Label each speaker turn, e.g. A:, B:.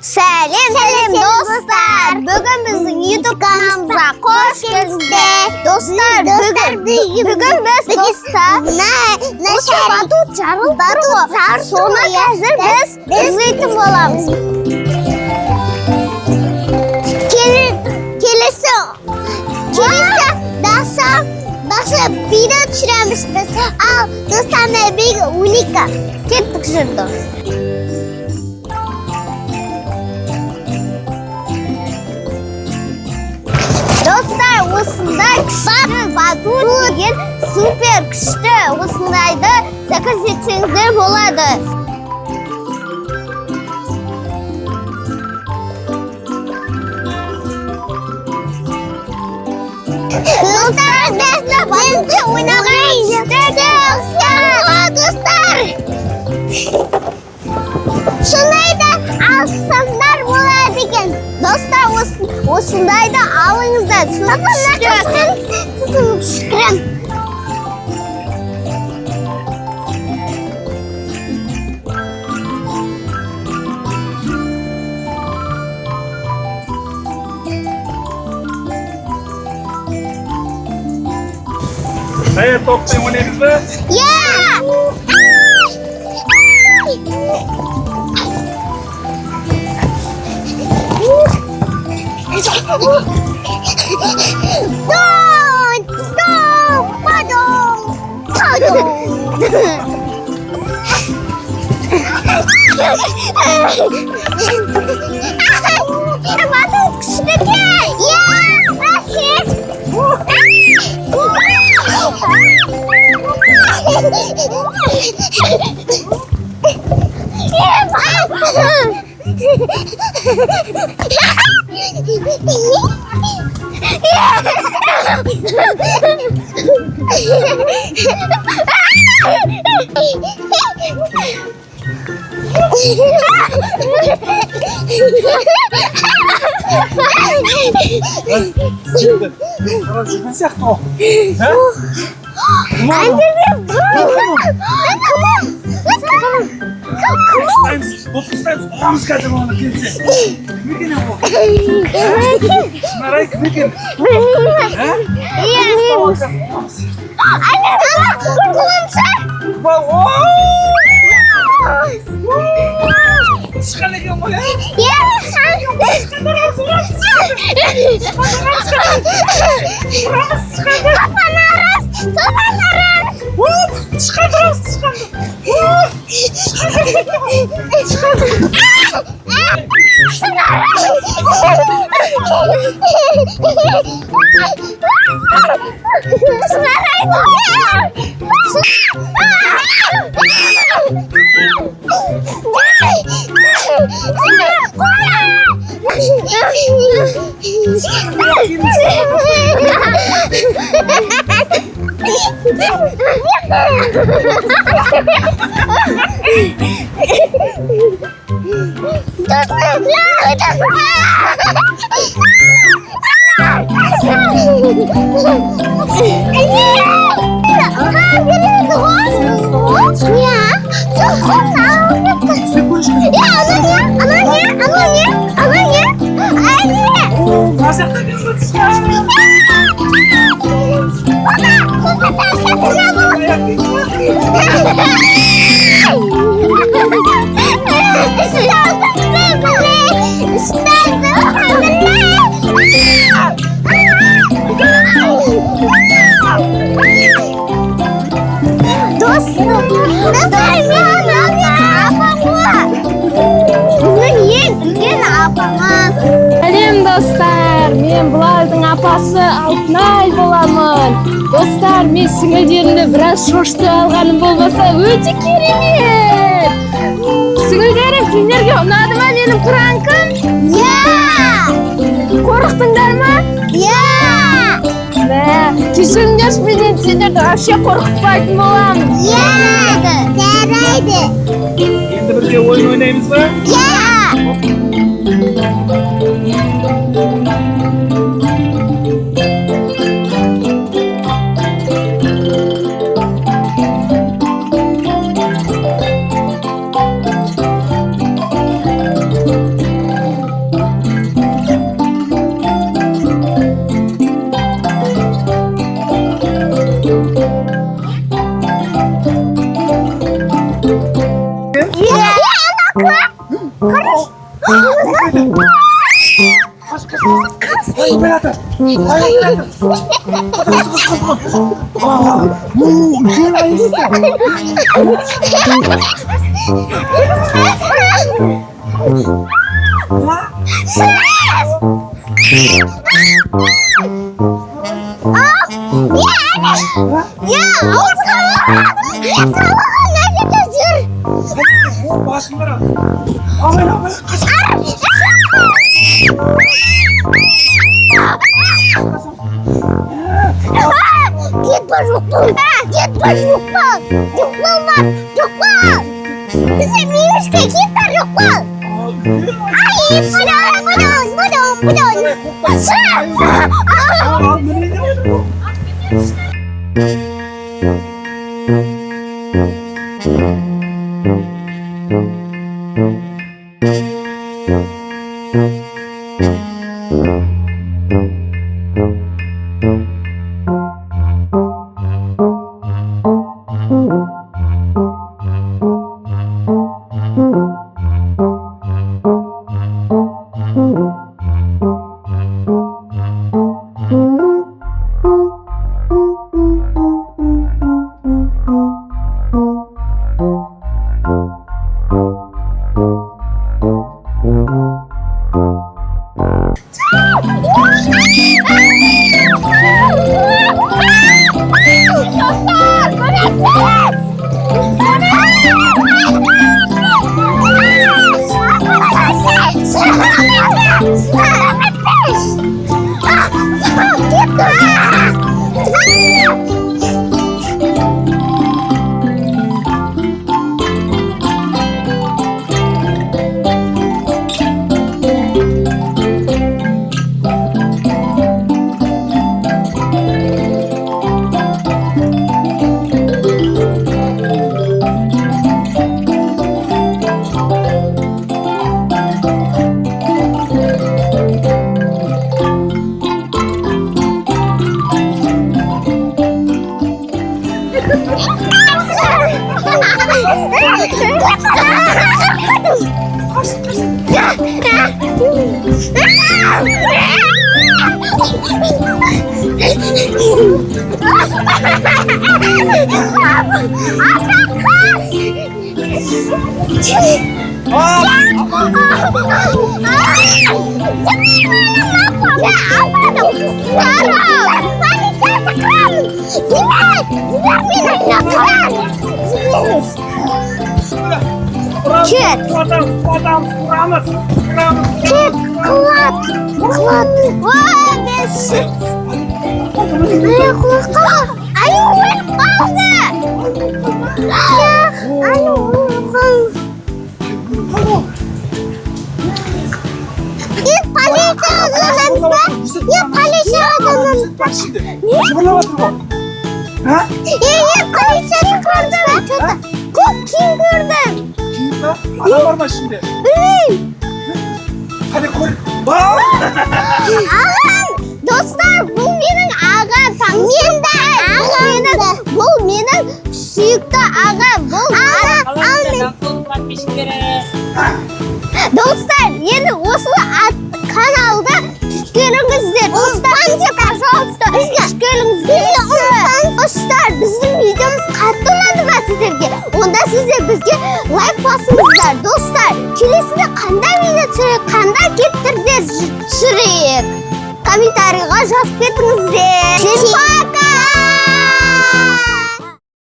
A: Сәлем достар! Бүгін біздің YouTube каналымызға қош келдіңіздер. Достар, бүгін біз достар осы батут жарылып тұр ғой. Соны қазір біз іздейтін боламыз. Келесі видео түсіреміз біз. Ал достармен бірге уника. Кеттік жүрді. Достар, осындай күшті батут деген супер күшті. Осындайды заказ болады. Достар, бізді батутты ойнағайыз. Достар! Шынайды алсаңдар болады екен. Достар, осындайды алыңыздар. Шүкірім.
B: Toplayın oynayınız mı? Vamos cada um aqui. Como é que não? Marai, como é que?
C: Апасы Алтынай боламын. Достар, мен сіңілдерімді біраз шошты алғаным болмаса, өте керемет. Сіңілдерім, сендерге ұнады ма менің пранкым? Қорықтыңдар ма? Кешіріңдерші, мен сендерді вообще қорқытпайтын боламын.
A: Жарайды.
B: Енді бірге ойын ойнаймыз ба? Kaç. Hayır ben atım. Hayır ben atım. Kaç. Aa, bu şey var işte.
A: Ya nerede geziyor?
B: Basınlar at. Aman kaç.
A: Gitme Rukman. Gitme Rukman. Rukman. Bizim minişte gitme Rukman. Ay pardon.
B: Adam kuramaz.
A: Kuat. Wah, besi. Ayo kulak. Ayo kaldı. Ayo Git palete hazırlanma. Ya palete hazırlanma.
B: Bak şimdi. Şuna bakın bak. Ha?
A: Ya palete hazırlanma. Kim gördün?
B: Kim lan? Adam var mı şimdi?
A: Benim.
B: Hadi koy. Bak.
A: Ağam. Dostlar bu benim ağam. Benim de ağam. Bu benim süyükte ağam. Bu ağam. Dostlar yeni Oslo kanalda görünüzler. Dostlar Dostlar bizim videomuz katta olmadı ben sizlerge. Onda sizler bizge like basыңыздар. Dostlar келесіде қандай video түсірейік, қандай кептерде түсірейік. Комментарийға жазып кетіңіздер. Пока!